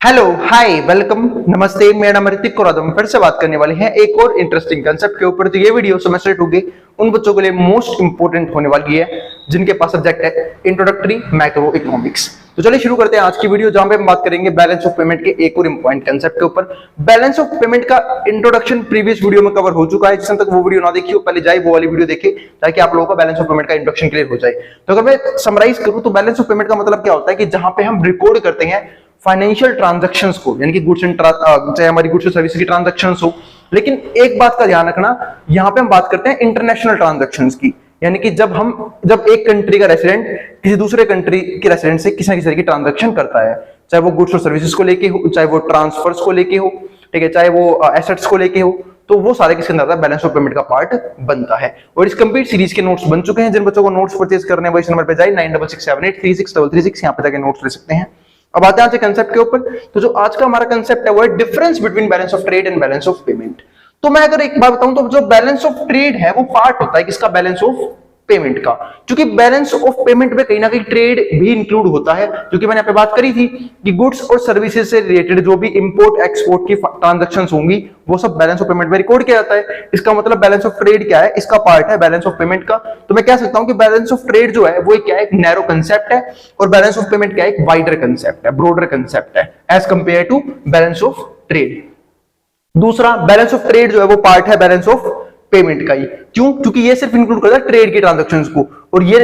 Hello hi welcome नमस्ते। मेरा नाम ऋतिक और हम फिर से बात करने वाले हैं एक और इंटरेस्टिंग कंसेप्ट के ऊपर। तो ये वीडियो सेमेस्टर 2 के उन बच्चों के लिए मोस्ट इंपोर्टेंट होने वाली है जिनके पास सब्जेक्ट है इंट्रोडक्टरी मैक्रो इकोनॉमिक्स। तो चलिए शुरू करते हैं आज की वीडियो, जहां पे हम बात करेंगे बैलेंस ऑफ पेमेंट के एक और इंपॉर्टेंट कंसेप्ट के ऊपर। बैलेंस ऑफ पेमेंट का इंट्रोडक्शन प्रीवियस वीडियो में कवर हो चुका है। जिस तक वो वीडियो ना देखी हो पहले जाए वो वाली वीडियो देखे ताकि आप लोगों को बैलेंस ऑफ पेमेंट का इंट्रोडक्शन क्लियर हो जाए। तो अगर मैं समराइज करूं तो बैलेंस ऑफ पेमेंट का मतलब क्या होता है कि जहां पे हम रिकॉर्ड करते हैं फाइनेंशियल ट्रांजैक्शंस को, यानी कि गुड्स एंड चाहे हमारी गुड्स और सर्विस की ट्रांजैक्शंस हो। लेकिन एक बात का ध्यान रखना, यहां पे हम बात करते हैं इंटरनेशनल ट्रांजैक्शंस की, यानी कि जब एक कंट्री का रेसिडेंट किसी दूसरे कंट्री के रेसिडेंट से किसी न किसी तरह की ट्रांजैक्शन करता है, चाहे वो गुड्स और सर्विसेज को लेके हो, चाहे वो ट्रांसफर्स को लेके हो, ठीक है, चाहे वो एसेट्स को लेके हो, तो वो सारे किसके अंदर बैलेंस ऑफ पेमेंट का पार्ट बनता है। और इस कंप्लीट सीरीज के नोट्स बन चुके हैं। जिन बच्चों को नोट्स परचेज करने हैं वो इस नंबर पे जाए 9667836336 यहाँ पे जाके नोट्स ले सकते हैं। अब आते हैं आज के कंसेप्ट के ऊपर। तो जो आज का हमारा कंसेप्ट है वो है difference between balance of trade and balance of payment. तो मैं अगर एक बात बताऊं तो जो बैलेंस ऑफ ट्रेड है वो पार्ट होता है किसका, बैलेंस ऑफ पेमेंट का। क्योंकि बैलेंस ऑफ पेमेंट में कहीं ना कहीं ट्रेड भी इंक्लूड होता है, क्योंकि मैंने यहाँ पे बात करी थी कि गुड्स और सर्विसेज से रिलेटेड जो भी इंपोर्ट एक्सपोर्ट की ट्रांजैक्शंस होंगी वो सब बैलेंस ऑफ पेमेंट में रिकॉर्ड किया जाता है। इसका मतलब बैलेंस ऑफ ट्रेड क्या है, इसका पार्ट है बैलेंस ऑफ पेमेंट का। तो मैं कह सकता हूं कि बैलेंस ऑफ ट्रेड जो है वो क्या है, एक नैरो कंसेप्ट है, और बैलेंस ऑफ पेमेंट क्या है, एक वाइडर कंसेप्ट है, ब्रॉडर कंसेप्ट है as compared to balance of trade. दूसरा, बैलेंस ऑफ ट्रेड जो है वो पार्ट है बैलेंस ऑफ पेमेंट का ही। क्यों? क्योंकि ये सिर्फ इंक्लूड करता है ट्रेड की ट्रांजैक्शंस को और ये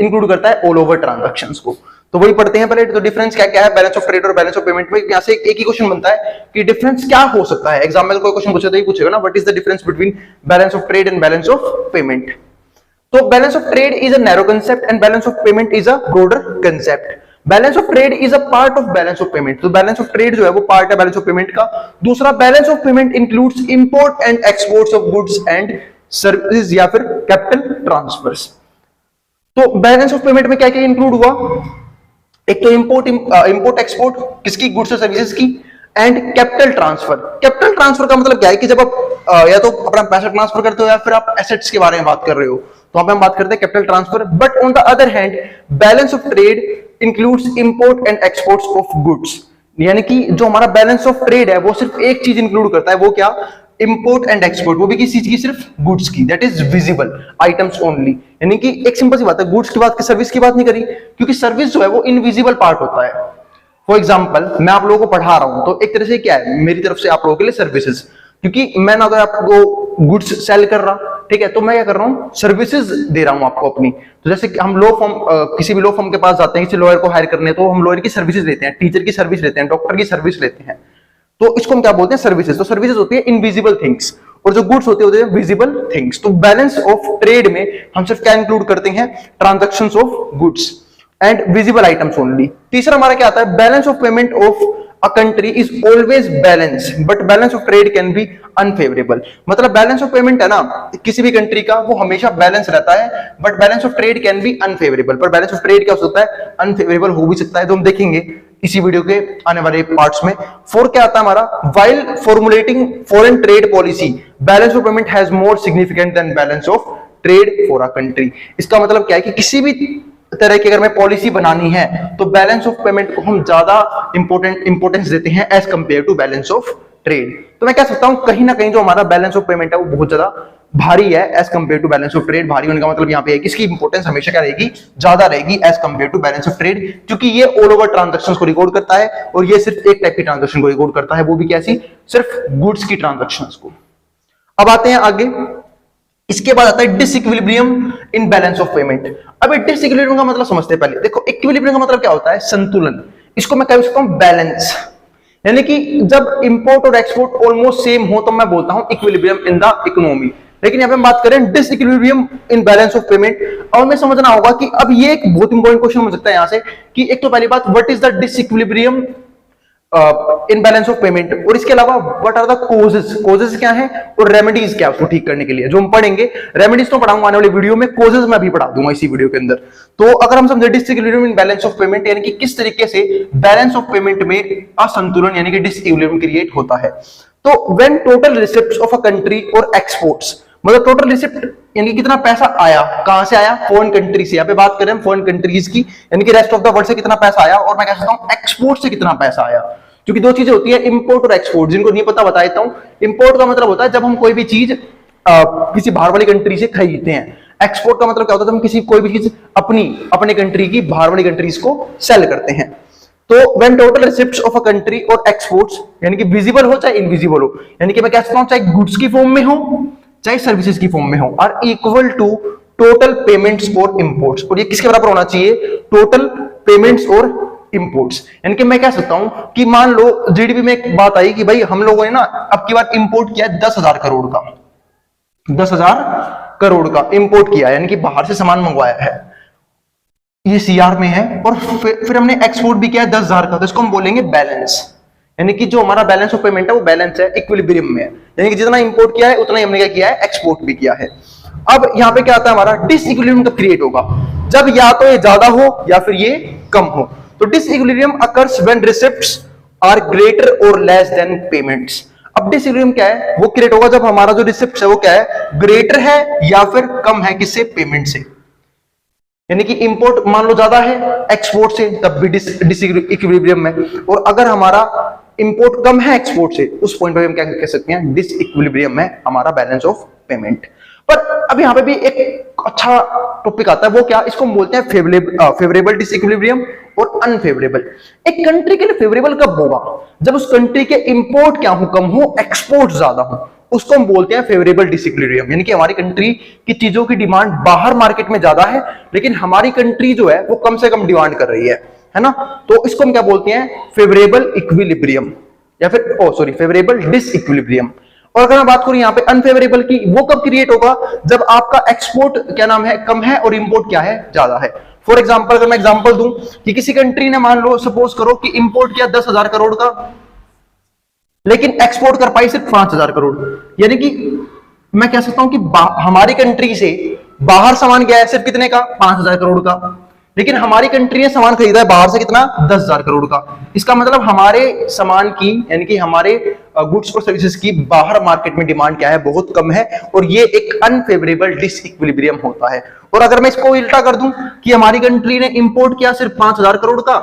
इंक्लूड करता है ऑल ओवर ट्रांजैक्शंस को। तो वही पढ़ते हैं पहले। तो डिफरेंस क्या क्या है बैलेंस ऑफ ट्रेड और बैलेंस ऑफ पेमेंट में। यहां से एक ही क्वेश्चन बनता है कि डिफरेंस क्या हो सकता है। एग्जाम में कोई क्वेश्चन पूछे तो ये पूछेगा ना, what is the difference between balance of trade and balance of payment. तो balance of trade is a narrow concept and balance of payment is a broader concept. Balance of trade is a part of balance of payment. तो balance of trade जो है वो part है balance of payment का। दूसरा, balance of payment includes import and exports of goods and service या फिर capital transfers. तो बैलेंस ऑफ पेमेंट में क्या क्या इंक्लूड हुआ, एक तो इंपोर्ट एक्सपोर्ट किसकी, गुड्स और सर्विसेज की, and capital transfer. Capital transfer का मतलब क्या है कि जब आप या तो अपना पैसा ट्रांसफर करते हो या फिर आप एसेट्स के बारे में बात कर रहे हो, तो वहां पे हम बात करते हैं capital transfer. But on the other hand balance of trade includes import and exports of goods, यानी कि जो हमारा बैलेंस ऑफ ट्रेड है वो सिर्फ एक चीज इंक्लूड करता है, वो क्या, इंपोर्ट एंड एक्सपोर्ट, वो भी किस चीज की, सिर्फ गुड्स की, that is visible items only. यानी कि एक सिंपल सी बात है, गुड्स की बात, सर्विस की बात नहीं करी, क्योंकि सर्विस जो है वो इनविजिबल पार्ट होता है। फॉर एग्जाम्पल, मैं आप लोगों को पढ़ा रहा हूं तो एक तरह से क्या है, मेरी तरफ से आप लोगों के लिए सर्विसेज, क्योंकि मैं ना अगर आपको गुड्स सेल कर रहा, ठीक है, तो मैं क्या कर रहा हूं, सर्विसेज दे रहा हूं आपको अपनी। तो जैसे कि हम लॉ फर्म, किसी भी लॉ फर्म के पास जाते हैं किसी लॉयर को हायर करने, तो हम लॉयर की सर्विसेज लेते हैं, टीचर की सर्विस लेते हैं, डॉक्टर की सर्विस लेते हैं। तो इसको हम क्या बोलते हैं, सर्विसेज। तो सर्विसेज होती है इनविजिबल थिंग्स और जो गुड्स होते हैं विजिबल थिंग्स। तो बैलेंस ऑफ ट्रेड में हम सिर्फ क्या इंक्लूड करते हैं, transactions of goods and visible items only. तीसरा हमारा क्या आता है, balance of payment of a country is always balance but balance of trade can be unfavourable. मतलब बैलेंस ऑफ पेमेंट है ना किसी भी कंट्री का, वो हमेशा बैलेंस रहता है, but balance of trade can be unfavourable. पर बैलेंस ऑफ ट्रेड क्या हो सकता है, अनफेवरेबल हो भी सकता है, तो हम देखेंगे इसी वीडियो के आने वाले पार्ट्स में। फोर क्या आता है हमारा, while formulating foreign trade policy balance of payment has more significant then balance of trade for a country. इसका मतलब क्या है कि किसी भी तरह की अगर मैं पॉलिसी बनानी है तो बैलेंस ऑफ पेमेंट को हम ज्यादा इंपोर्टेंस देते हैं as compared to balance of trade. तो मैं कह सकता हूं कहीं ना कहीं जो हमारा बैलेंस ऑफ पेमेंट है वो बहुत ज्यादा भारी है as compared to balance of trade. भारी होने का मतलब यहाँ पे है कि इसकी इंपोर्टेंस हमेशा क्या रहेगी, ज्यादा रहेगी as compared to balance of trade, क्योंकि ये ऑल ओवर ट्रांजैक्शंस को रिकॉर्ड करता है और ये सिर्फ एक टाइप की ट्रांजैक्शन को रिकॉर्ड करता है, वो भी कैसी, सिर्फ गुड्स की ट्रांजैक्शंस को। अब आते हैं आगे, इसके बाद आता है disequilibrium in balance of payment. अब डिसइक्विलिब्रियम का मतलब समझते हैं पहले। देखो, इक्विलिब्रियम का मतलब क्या होता है, संतुलन। इसको मैं कह सकता हूं बैलेंस, यानी कि जब इंपोर्ट और एक्सपोर्ट ऑलमोस्ट सेम हो तो मैं बोलता हूं इक्विलिब्रियम इन द इकोनॉमी। लेकिन यहां पे हम बात करें disequilibrium in balance of payment, और हमें समझना होगा कि अब ये एक बहुत इंपॉर्टेंट क्वेश्चन हो सकता है यहां से कि एक तो पहली बात, what is the disequilibrium in balance of payment, और इसके अलावा what are the causes, causes क्या है और रेमेडीज क्या है उसको ठीक करने के लिए, जो हम पढ़ेंगे। रेमेडीज तो पढ़ाऊंगा आने वाली वीडियो में, कॉजेस मैं भी पढ़ा दूंगा इसी वीडियो के अंदर। तो अगर हम समझे disequilibrium in balance of payment, यानी कि किस तरीके से बैलेंस ऑफ पेमेंट में असंतुलन यानी कि डिसइक्विलिब्रियम क्रिएट होता है। तो when total receipts of a country और एक्सपोर्ट्स, मतलब टोटल रिसिप्ट यानी कितना पैसा आया, कहां से आया, फॉरेन कंट्री से। यहाँ पे बात करें फॉरेन कंट्रीज की, यानी कि रेस्ट ऑफ द वर्ल्ड से कितना पैसा आया, और मैं कह सकता हूं एक्सपोर्ट से कितना पैसा आया। क्योंकि दो चीजें होती है, इंपोर्ट और एक्सपोर्ट। जिनको नहीं पता बता देता हूं। इंपोर्ट का मतलब होता है जब हम कोई भी चीज किसी बाहर वाली कंट्री से खरीदते हैं। एक्सपोर्ट का मतलब क्या होता है, जब हम किसी कोई भी चीज अपने कंट्री की बाहर वाली कंट्रीज को सेल करते हैं। तो when total receipts of a country और एक्सपोर्ट्स, यानी कि विजिबल हो चाहे इनविजिबल हो, यानी कि मैं कह सकता हूं चाहे गुड्स की फॉर्म में हो चाहे सर्विसेज की फॉर्म में हो, are equal to total payments और इंपोर्ट्स। और ये किसके बराबर होना चाहिए, टोटल पेमेंट्स और इंपोर्ट्स। यानी कि मैं कह सकता हूं कि मान लो जीडीपी में एक बात आई कि भाई हम लोगों ने ना अब की बार इंपोर्ट किया 10,000 करोड़ का, 10,000 करोड़ का इंपोर्ट किया, यानी कि बाहर से सामान मंगवाया है, ये सीआर में है। और फिर हमने एक्सपोर्ट भी किया है 10,000 का, तो इसको हम बोलेंगे बैलेंस। यानी कि जो हमारा बैलेंस ऑफ पेमेंट है वो बैलेंस है, इक्विलिब्रियम में है। यानी कि जितना इंपोर्ट किया है उतना ही हमने क्या किया है, एक्सपोर्ट भी किया है। अब यहां पे क्या आता है हमारा, डिसइक्विलिब्रियम कब क्रिएट होगा, जब या तो ये ज्यादा हो या फिर ये कम हो। तो disequilibrium occurs when receipts are greater और लेस देन पेमेंट्स। अब डिसइक्विलिब्रियम क्या है, वो क्रिएट होगा जब हमारा जो रिसिप्ट्स है वो क्या है, ग्रेटर है या फिर कम है किससे, पेमेंट से। यानी कि इंपोर्ट मान लो ज्यादा है एक्सपोर्ट से, तब भी डिसइक्विलिब्रियम है। और अगर हमारा इंपोर्ट कम है एक्सपोर्ट से, उस पॉइंट पे हम क्या कह सकते हैं, डिसइक्विलिब्रियम है हमारा बैलेंस ऑफ पेमेंट। पर अब यहां पे भी एक अच्छा टॉपिक आता है, वो क्या, इसको हम बोलते हैं फेवरेबल डिसइक्विलिब्रियम और अनफेवरेबल। एक कंट्री के लिए फेवरेबल कब होगा, जब उस कंट्री के इंपोर्ट क्या हो, कम हो, एक्सपोर्ट ज्यादा हो, उसको हम बोलते हैं फेवरेबल डिसइक्विलिब्रियम। यानी कि हमारी कंट्री की चीजों की डिमांड बाहर मार्केट में ज्यादा है, लेकिन हमारी कंट्री जो है वो कम से कम डिमांड कर रही है ना। तो इसको हम क्या बोलते हैं, फेवरेबल इक्विलिब्रियम, या फिर फेवरेबल डिसइक्विलिब्रियम। और अगर मैं बात करूं यहाँ पे अनफेवरेबल की, वो कब क्रिएट होगा, जब आपका एक्सपोर्ट क्या नाम है, कम है, और इंपोर्ट क्या है, ज्यादा है। फॉर एग्जाम्पल अगर मैं एग्जाम्पल दूं कि किसी कंट्री ने मान लो सपोज करो कि इंपोर्ट किया 10,000 करोड़ का, लेकिन एक्सपोर्ट कर पाई सिर्फ 5,000 करोड़। यानी कि मैं कह सकता हूं कि हमारी कंट्री से बाहर सामान गया है सिर्फ कितने का, 5,000 करोड़ का, लेकिन हमारी कंट्री ने सामान खरीदा है बाहर से कितना, 10,000 करोड़ का। इसका मतलब हमारे सामान की, यानी कि हमारे गुड्स और सर्विसेज की बाहर मार्केट में डिमांड क्या है, बहुत कम है, और ये एक अनफेवरेबल डिसइक्विलिब्रियम होता है। और अगर मैं इसको उल्टा कर दूं कि हमारी कंट्री ने इंपोर्ट किया सिर्फ 5,000 करोड़ का,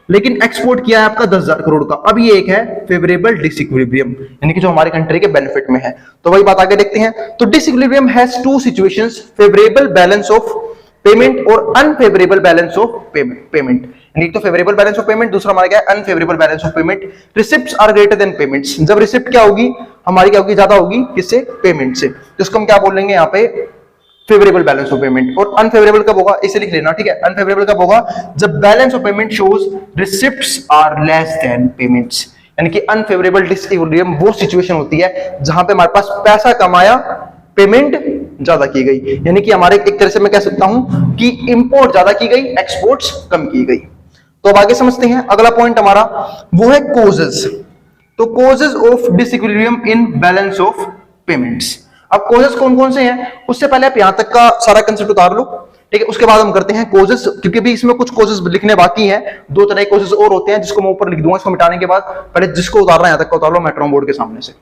लेकिन एक्सपोर्ट किया है आपका 10,000 करोड़ का, अब ये एक है फेवरेबल डिसइक्विलिब्रियम, यानी कि जो हमारे कंट्री के बेनिफिट में है। तो वही बात आगे देखते हैं। तो disequilibrium has two situations, favourable balance of payment और अनफेवरेबल बैलेंस ऑफ पेमेंट। यानी तो फेवरेबल बैलेंस ऑफ पेमेंट, दूसरा हमारा क्या है, unfavourable balance of payment. Receipts are greater than payments, जब रिसिप्ट क्या होगी हमारी, क्या होगी, ज्यादा होगी, किससे, पेमेंट से। तो इसको हम क्या बोलेंगे यहाँ पे, फेवरेबल बैलेंस ऑफ पेमेंट। और अनफेवरेबल कब होगा, इसे लिख लेना, ठीक है। अनफेवरेबल कब होगा, जब balance of payment shows receipts are less than payments. यानी कि अनफेवरेबल डिसइक्विलिब्रियम वो सिचुएशन होती है जहां पे हमारे पास पैसा कमाया, पेमेंट ज्यादा की गई। यानी कि हमारे एक तरह से मैं कह सकता हूं कि इंपोर्ट ज्यादा की गई, एक्सपोर्ट्स कम की गई। तो अब आगे समझते हैं, अगला पॉइंट हमारा वो है कोजेस। तो causes of disequilibrium in balance of payments. अब कोजेस कौन कौन से हैं, उससे पहले आप यहां तक का सारा कंसेप्ट उतार लो, ठीक है। उसके बाद हम करते हैं कोजेस, क्योंकि भी इसमें कुछ कोजेस लिखने बाकी हैं, दो तरह के कोजेस और होते हैं जिसको मैं ऊपर लिख दूंगा। इसको मिटाने के बाद पहले जिसको उतारना है यहां तक का उतार लो मेट्रो बोर्ड के सामने से।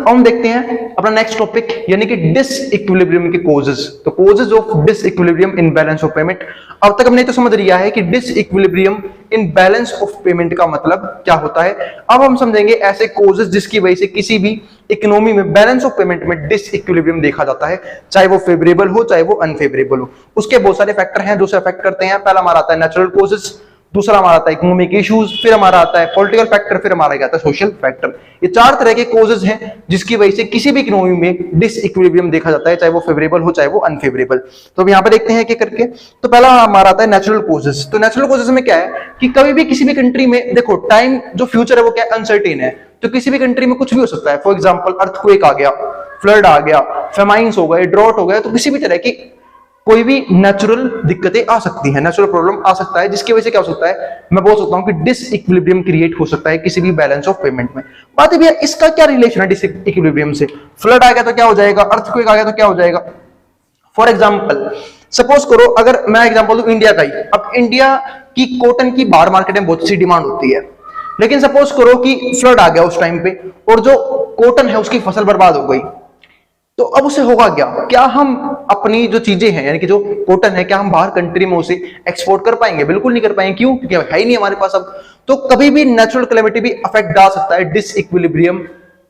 हम देखते हैं अपना नेक्स्ट टॉपिक, यानी कि डिसइक्विलिब्रियम के कोजेस। तो causes of disequilibrium in balance of payment. अब तक हमने तो समझ लिया है कि disequilibrium in balance of payment का मतलब क्या होता है। अब हम समझेंगे ऐसे कोजेस जिसकी वजह से किसी भी इकोनॉमी में बैलेंस ऑफ पेमेंट में डिसइक्विलिब्रियम देखा जाता है, चाहे वो फेवरेबल हो चाहे वो अनफेवरेबल हो। उसके बहुत सारे फैक्टर हैं जो उसे अफेक्ट करते हैं। पहला हमारा आता है नेचुरल कोजेस, दूसरा हमारा आता है इकोनॉमिक इश्यूज, फिर हमारा आता है पॉलिटिकल फैक्टर, फिर हमारा क्या आता है सोशल फैक्टर। ये चार तरह के कोजेस हैं जिसकी वजह से किसी भी इकोनॉमी में डिसइक्विलिब्रियम देखा जाता है, चाहे वो फेवरेबल हो चाहे वो अनफेवरेबल। तो अब यहां पे देखते हैं क्या करके। तो पहला हमारा आता है नेचुरल कोजेस। तो नेचुरल कोजेस में क्या है कि कभी भी किसी भी कंट्री में देखो टाइम जो फ्यूचर है वो क्या अनसर्टेन है, तो किसी भी कंट्री में कुछ भी हो सकता है। फॉर एग्जाम्पल अर्थक्वेक आ गया, फ्लड आ गया, फेमाइन्स हो गए, ड्रॉट हो गया, तो किसी भी तरह की कोई भी नेचुरल दिक्कतें आ सकती हैं, नेचुरल प्रॉब्लम आ सकता है, जिसकी वजह से क्या हो सकता है, मैं बोल सकता हूं कि डिसइक्विलिब्रियम क्रिएट हो सकता है किसी भी बैलेंस ऑफ पेमेंट में। बात है भैया इसका क्या रिलेशन है डिसइक्विलिब्रियम से। फ्लड आ गया तो क्या हो जाएगा, अर्थक्वेक आ गया तो क्या हो जाएगा। फॉर एग्जाम्पल सपोज करो, अगर मैं एग्जाम्पल दूं इंडिया का ही, अब इंडिया की कॉटन की बाहर मार्केट में बहुत सी डिमांड होती है, लेकिन सपोज करो कि फ्लड आ गया उस टाइम पे और जो कॉटन है उसकी फसल बर्बाद हो गई, तो अब उसे होगा क्या, क्या हम अपनी जो चीजें हैं यानी कि जो कॉटन है, क्या हम बाहर कंट्री में उसे एक्सपोर्ट कर पाएंगे? बिल्कुल नहीं कर पाएंगे। क्यों? क्योंकि है ही नहीं हमारे पास अब। तो कभी भी नेचुरल कैलेमिटी भी अफेक्ट डाल सकता है disequilibrium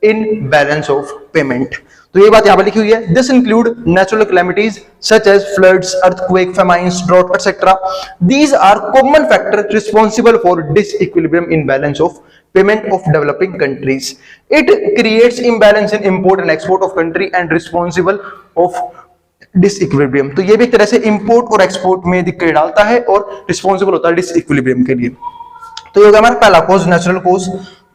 in balance of payment. तो ये बात यहां पर लिखी हुई है, this include natural calamities such as floods, earthquake, famines, drought etcetera. These are common factor responsible for disequilibrium in balance of payment of developing countries. It creates imbalance in import and export of country and responsible of disequilibrium. तो ये भी एक तरह से import और export में दिक्कत डालता है और रिस्पॉन्सिबल होता है डिसइक्विलिब्रियम के लिए। तो ये हो गया हमारा पहला कॉज, नेचुरल कॉज।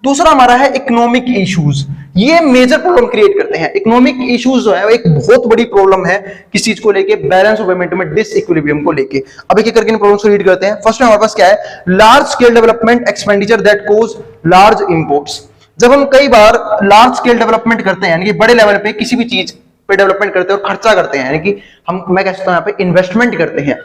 दूसरा हमारा है इकोनॉमिक इश्यूज। ये मेजर प्रॉब्लम क्रिएट करते हैं। इकोनॉमिक इश्यूज जो है वो एक बहुत बड़ी प्रॉब्लम है किस चीज को लेके, बैलेंस ऑफ पेमेंट में डिसइक्विलिब्रियम को लेके। अब एक एक करके इन प्रॉब्लम्स को रीड करते हैं। फर्स्ट में हमारे पास क्या है, large scale development expenditure that cause large imports. जब हम कई बार लार्ज स्केल डेवलपमेंट करते हैं यानी कि बड़े लेवल पे किसी भी चीज पे डेवलपमेंट करते हैं और खर्चा करते हैं, यानी कि मैं कह सकता हूं यहाँ पे इन्वेस्टमेंट करते हैं,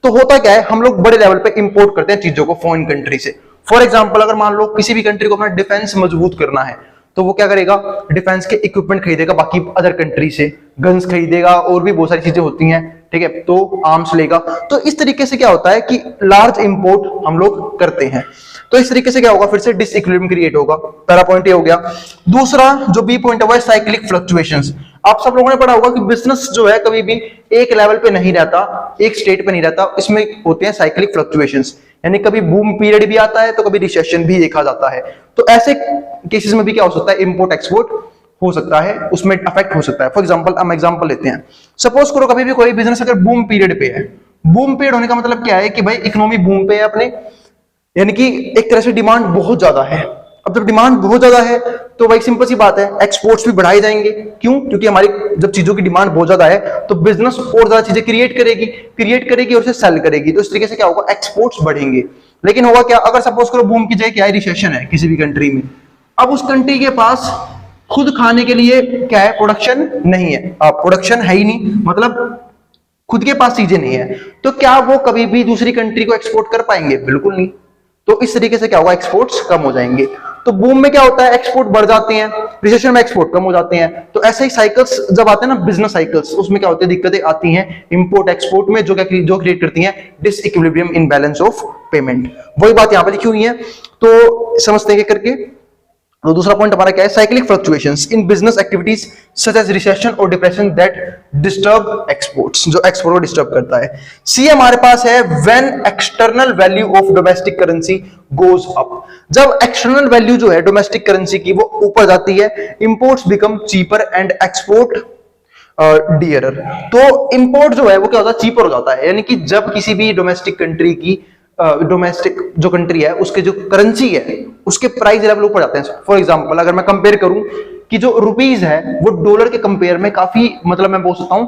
तो होता क्या है, हम लोग बड़े लेवल पे इंपोर्ट करते हैं चीजों को फॉरेन कंट्री से। फॉर एग्जांपल, अगर मान लो किसी भी कंट्री को अपना डिफेंस मजबूत करना है तो वो क्या करेगा, डिफेंस के इक्विपमेंट खरीदेगा बाकी अदर कंट्री से, गन्स खरीदेगा और भी बहुत सारी चीजें होती हैं, ठीक है, तो आर्म्स लेगा। तो इस तरीके से क्या होता है कि लार्ज इंपोर्ट हम लोग करते हैं। तो इस तरीके से क्या होगा, फिर से डिसइक्विलिब्रियम क्रिएट होगा। पहला पॉइंट ये हो गया। दूसरा जो बी पॉइंट है वो है साइक्लिक फ्लक्चुएशंस। आप सब लोगों ने पढ़ा होगा कि बिजनेस जो है कभी भी एक लेवल पे नहीं रहता, एक स्टेट पे नहीं रहता, इसमें होते हैं साइक्लिक फ्लक्चुएशंस, यानी कभी बूम पीरियड भी आता है तो कभी रिसेशन भी देखा जाता है। तो ऐसे केसेस में भी क्या हो सकता है, इंपोर्ट एक्सपोर्ट हो सकता है, उसमें अफेक्ट हो सकता है। फॉर एग्जांपल हम एग्जांपल लेते हैं, सपोज करो कभी भी कोई बिजनेस अगर बूम पीरियड पे है, बूम पीरियड होने का मतलब क्या है कि भाई इकोनॉमी बूम पे है अपने, यानी कि एक तरह से डिमांड बहुत ज्यादा है। अब जब डिमांड बहुत ज्यादा है तो भाई सिंपल सी बात है, एक्सपोर्ट्स भी बढ़ाए जाएंगे। क्यों? क्योंकि हमारी जब चीजों की डिमांड बहुत ज्यादा है तो बिजनेस और ज्यादा चीजें क्रिएट करेगी और उसे सेल करेगी। तो इस तरीके से क्या होगा, एक्सपोर्ट्स बढ़ेंगे। लेकिन होगा क्या, अगर सपोज करो बूम की जगह क्या है, रिसेशन है किसी भी कंट्री में, अब उस कंट्री के पास खुद खाने के लिए क्या है, प्रोडक्शन नहीं है, प्रोडक्शन है ही नहीं, मतलब खुद के पास चीजें नहीं है, तो क्या वो कभी भी दूसरी कंट्री को एक्सपोर्ट कर पाएंगे? बिल्कुल नहीं। तो इस तरीके से क्या होगा, एक्सपोर्ट्स कम हो जाएंगे। तो बूम में क्या होता है, एक्सपोर्ट बढ़ जाते हैं, रिसेशन में एक्सपोर्ट कम हो जाते हैं। तो ऐसे ही साइकिल्स जब आते हैं ना, बिजनेस साइकिल्स, उसमें क्या होती है, दिक्कतें आती हैं इंपोर्ट एक्सपोर्ट में, जो क्रिएट करती हैं disequilibrium in balance of payment. वही बात यहां पर लिखी हुई है, तो समझते हैं करके। तो दूसरा पॉइंट हमारा क्या है, cyclic fluctuations in business activities such as recession और डिप्रेशन दैट डिस्टर्ब एक्सपोर्ट्स, जो एक्सपोर्ट को डिस्टर्ब करता है। सी हमारे पास है, when external value of domestic currency goes up. जब एक्सटर्नल वैल्यू जो है डोमेस्टिक करेंसी की वो ऊपर जाती है, imports become cheaper and export dearer. तो इंपोर्ट जो है वो क्या होता है, चीपर हो जाता है, यानी कि जब किसी भी डोमेस्टिक कंट्री की डोमेस्टिक जो कंट्री है उसके जो करेंसी है उसके प्राइस लेवल ऊपर जाते हैं। फॉर एग्जांपल अगर मैं कंपेयर करूं कि जो रुपीज है वो डॉलर के कंपेयर में काफी, मतलब मैं बोल सकता हूं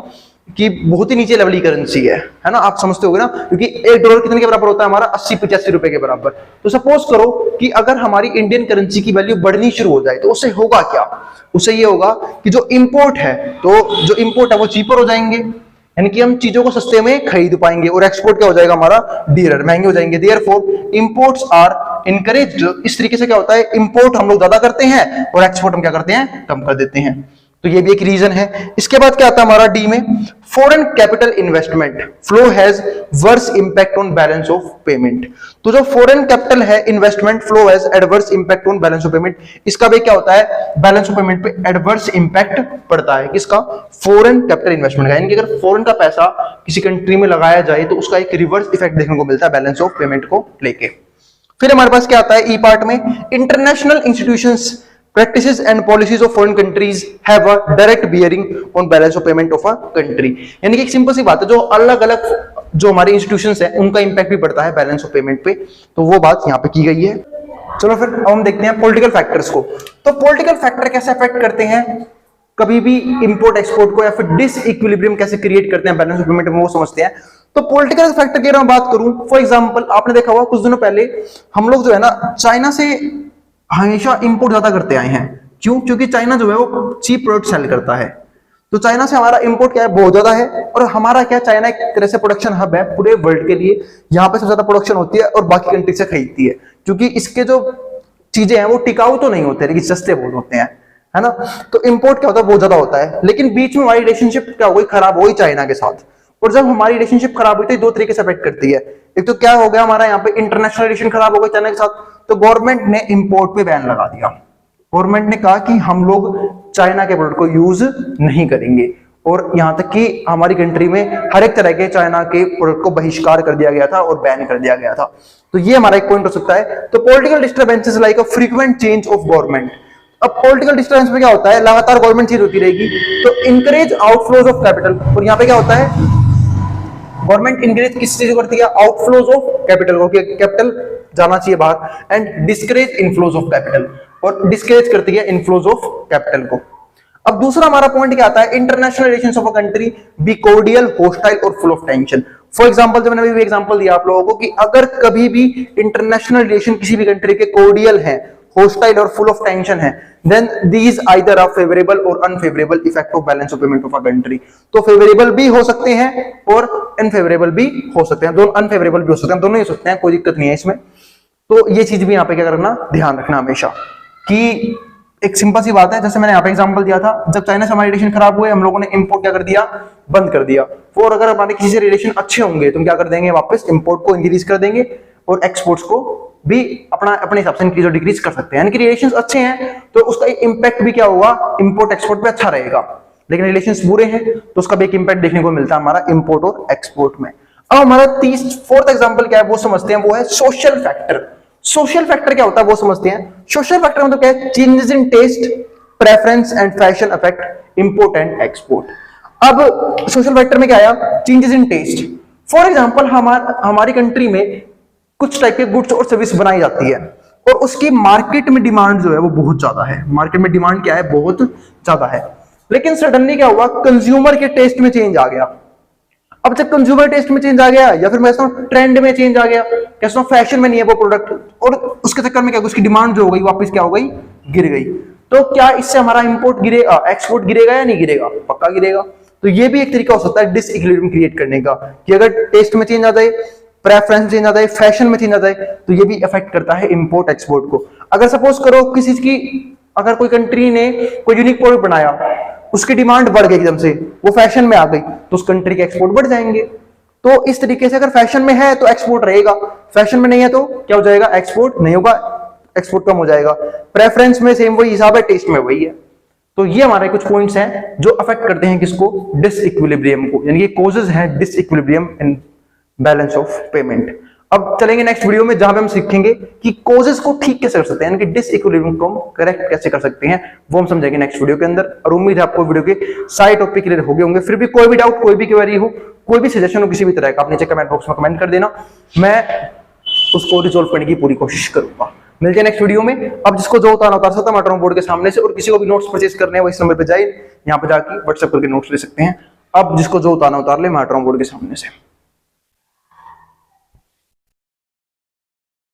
कि बहुत ही नीचे लेवल की करेंसी है ना, आप समझते होगे ना, क्योंकि एक डॉलर कितने के बराबर होता है हमारा, 80-85 रुपए के बराबर। तो सपोज करो कि अगर हमारी इंडियन करेंसी की वैल्यू बढ़नी शुरू हो जाए तो उससे होगा क्या, उससे ये होगा कि जो इंपोर्ट है, तो जो इंपोर्ट है वो चीपर हो जाएंगे, यानी कि हम चीजों को सस्ते में खरीद पाएंगे, और एक्सपोर्ट क्या हो जाएगा हमारा, डियरर, महंगे हो जाएंगे। Therefore imports are encouraged. इस तरीके से क्या होता है, इंपोर्ट हम लोग ज्यादा करते हैं और एक्सपोर्ट हम क्या करते हैं, कम कर देते हैं। तो ये भी एक रीजन है। इसके बाद क्या आता है हमारा डी में, foreign capital investment flow has worse impact on balance of payment. तो जो फॉरेन कैपिटल है investment flow has adverse impact on balance of payment. इसका भी क्या होता है, बैलेंस ऑफ पेमेंट पे एडवर्स इंपैक्ट पड़ता है। किसका, फॉरेन कैपिटल इन्वेस्टमेंट का, यानी कि अगर फॉरेन का पैसा किसी कंट्री में लगाया जाए तो उसका एक रिवर्स इफेक्ट देखने को मिलता है बैलेंस ऑफ पेमेंट को लेके। फिर हमारे पास क्या आता है ई पार्ट में, international institutions practices and policies of foreign countries have a direct bearing on balance of payment of a country। यानी कि एक सिंपल सी बात है, जो अलग अलग जो हमारे इंस्टीट्यूशंस हैं उनका इंपैक्ट भी पड़ता है बैलेंस ऑफ पेमेंट पे, तो वो बात यहाँ पे की गई है। चलो फिर अब हम देखते हैं पॉलिटिकल फैक्टर्स को। तो पॉलिटिकल फैक्टर कैसे अफेक्ट करते हैं कभी भी इंपोर्ट एक्सपोर्ट को, या फिर डिसइक्विलिब्रियम कैसे क्रिएट करते हैं बैलेंस ऑफ पेमेंट में, वो समझते हैं। तो पॉलिटिकल फैक्टर की अगर मैं बात करूं, फॉर एग्जांपल आपने देखा होगा कुछ दिनों पहले हम लोग जो है ना चाइना से हमेशा इंपोर्ट ज्यादा करते आए हैं। क्यों? क्योंकि चाइना जो है वो चीप प्रोडक्ट सेल करता है, तो चाइना से हमारा इंपोर्ट क्या है, बहुत ज्यादा है। और हमारा क्या, चाइना एक तरह से प्रोडक्शन हब है पूरे वर्ल्ड के लिए, यहाँ पे सबसे ज्यादा प्रोडक्शन होती है और बाकी कंट्री से खरीदती है, क्योंकि इसके जो चीजें हैं वो टिकाऊ तो नहीं होते लेकिन सस्ते बहुत होते हैं। है ना। तो इंपोर्ट क्या होता है, बहुत ज्यादा होता है, लेकिन बीच में हमारी रिलेशनशिप क्या हो गई, खराब हो गई चाइना के साथ। और जब हमारी रिलेशनशिप खराब हुई तो दो तरीके से अफेक्ट करती है। एक तो क्या हो गया, हमारा यहाँ पे इंटरनेशनल रिलेशन खराब हो गए चाइना के साथ, तो गवर्नमेंट ने इंपोर्ट पे बैन लगा दिया। गवर्नमेंट ने कहा कि हम लोग चाइना के प्रोडक्ट को यूज नहीं करेंगे, और यहां तक कि हमारी कंट्री में हर एक तरह के चाइना के प्रोडक्ट को बहिष्कार कर दिया गया था और बैन कर दिया गया था। तो ये हमारा एक पॉइंट हो सकता है। तो political disturbances like a frequent change of government. अब पॉलिटिकल डिस्टर्बेंस में क्या होता है, लगातार गवर्नमेंट चेंज होती रहेगी, तो इंकरेज आउटफ्लोज ऑफ कैपिटल। और यहाँ पे क्या होता है, गवर्नमेंट इंकरेज किस चीज को करती है, आउटफ्लोज ऑफ कैपिटल को, कैपिटल जाना चाहिए बाहर, and discourage inflows of capital, और डिस्करेज करती है इनफ्लोज ऑफ कैपिटल को। अब दूसरा हमारा पॉइंट क्या आता है, international relations of a country be cordial, hostile और full of tension. For example, जब मैंने अभी एग्जांपल दिया आप लोगों को कि अगर कभी भी इंटरनेशनल रिलेशन किसी भी कंट्री के कोर्डियल है, होस्टाइल और फुल ऑफ टेंशन है, then these either are favourable और unfavourable effect of balance of payment of a country. तो फेवरेबल भी हो सकते हैं और अनफेवरेबल भी हो सकते हैं, दोनों अनफेवरेबल भी हो सकते हैं, दोनों ही हो सकते हैं, कोई दिक्कत नहीं है इसमें। तो ये चीज भी यहाँ पे क्या करना, ध्यान रखना हमेशा कि एक सिंपल सी बात है, जैसे मैंने यहाँ पे एग्जांपल दिया था, जब चाइना से हमारे रिलेशन खराब हुए, हम लोगों ने इंपोर्ट क्या कर दिया, बंद कर दिया। और अगर हमारे किसी से रिलेशन अच्छे होंगे तो हम क्या कर देंगे, वापस इंपोर्ट को इंक्रीज कर देंगे और एक्सपोर्ट्स को भी अपने हिसाब से इंक्रीज और डिक्रीज कर सकते हैं। यानी कि रिलेशंस अच्छे हैं तो उसका इंपैक्ट भी क्या होगा, इंपोर्ट एक्सपोर्ट पे अच्छा रहेगा। लेकिन रिलेशंस बुरे हैं तो उसका भी एक इंपैक्ट देखने को मिलता है हमारा इंपोर्ट और एक्सपोर्ट में। अब हमारा फोर्थ एग्जाम्पल क्या है वो समझते हैं, वो है सोशल फैक्टर। सोशल फैक्टर क्या होता है वो समझते हैं। सोशल फैक्टर मतलब क्या है, changes in taste, preference and fashion affect import and export. अब सोशल फैक्टर में क्या आया, changes in taste. For example, हमारी कंट्री में कुछ टाइप के गुड्स और सर्विस बनाई जाती है और उसकी मार्केट में डिमांड जो है वो बहुत ज्यादा है। मार्केट में डिमांड क्या है, बहुत ज्यादा है। लेकिन सडनली क्या हुआ, कंज्यूमर के टेस्ट में चेंज आ गया। अब जब कंज्यूमर टेस्ट में चेंज आ गया, या फिर मैं ट्रेंड में चेंज आ गया, कैसा फैशन में नहीं है वो प्रोडक्ट, और उसके चक्कर में क्या, उसकी डिमांड जो हो गई वापस क्या हो गई, गिर गई। तो क्या इससे हमारा इंपोर्ट गिरेगा, एक्सपोर्ट गिरेगा या नहीं गिरेगा, पक्का गिरेगा। तो ये भी एक तरीका हो सकता है डिसइक्विलिब्रियम क्रिएट करने का, कि अगर टेस्ट में चेंज आ जाए, प्रेफरेंस में चेंज आ जाए, फैशन में चेंज आ जाए, तो ये भी अफेक्ट करता है इंपोर्ट एक्सपोर्ट को। अगर सपोज करो किसी की, अगर कोई कंट्री ने कोई यूनिक प्रोडक्ट बनाया, उसकी डिमांड बढ़ गई एकदम से, वो फैशन में आ गई, तो उस कंट्री के एक्सपोर्ट बढ़ जाएंगे। तो इस तरीके से अगर फैशन में है तो एक्सपोर्ट रहेगा, फैशन में नहीं है तो क्या हो जाएगा, एक्सपोर्ट नहीं होगा, एक्सपोर्ट कम हो जाएगा। प्रेफरेंस में सेम वही हिसाब है, टेस्ट में वही है। तो ये हमारे कुछ पॉइंट्स हैं जो अफेक्ट करते हैं किसको, डिसइक्विलिब्रियम को, यानी कि कॉजेज हैं disequilibrium in balance of payment. अब चलेंगे नेक्स्ट वीडियो में, जहां पे हम सीखेंगे कि कॉजेज को ठीक कैसे कर सकते हैं, यानी कि डिसइक्विलिब्रियम को हम करेक्ट कैसे कर सकते हैं, वो हम समझेंगे नेक्स्ट वीडियो के अंदर। और उम्मीद है आपको वीडियो के सारे टॉपिक क्लियर हो गए होंगे। फिर भी कोई भी डाउट, कोई भी क्वेरी हो, कोई भी सजेशन हो किसी भी तरह का, आप नीचे कमेंट बॉक्स में कमेंट कर देना, मैं उसको रिजोल्व करने की पूरी कोशिश करूंगा। मिलते हैं नेक्स्ट वीडियो में। अब जिसको जो उतार सकता है मेट्रो बोर्ड के सामने से, और किसी को भी नोट्स परचेज करने हैं वो इस नंबर पे जाए, यहाँ पे जाके व्हाट्सएप करके नोट्स ले सकते हैं। अब जिसको जो उतारना उतार ले मेट्रो बोर्ड के सामने से।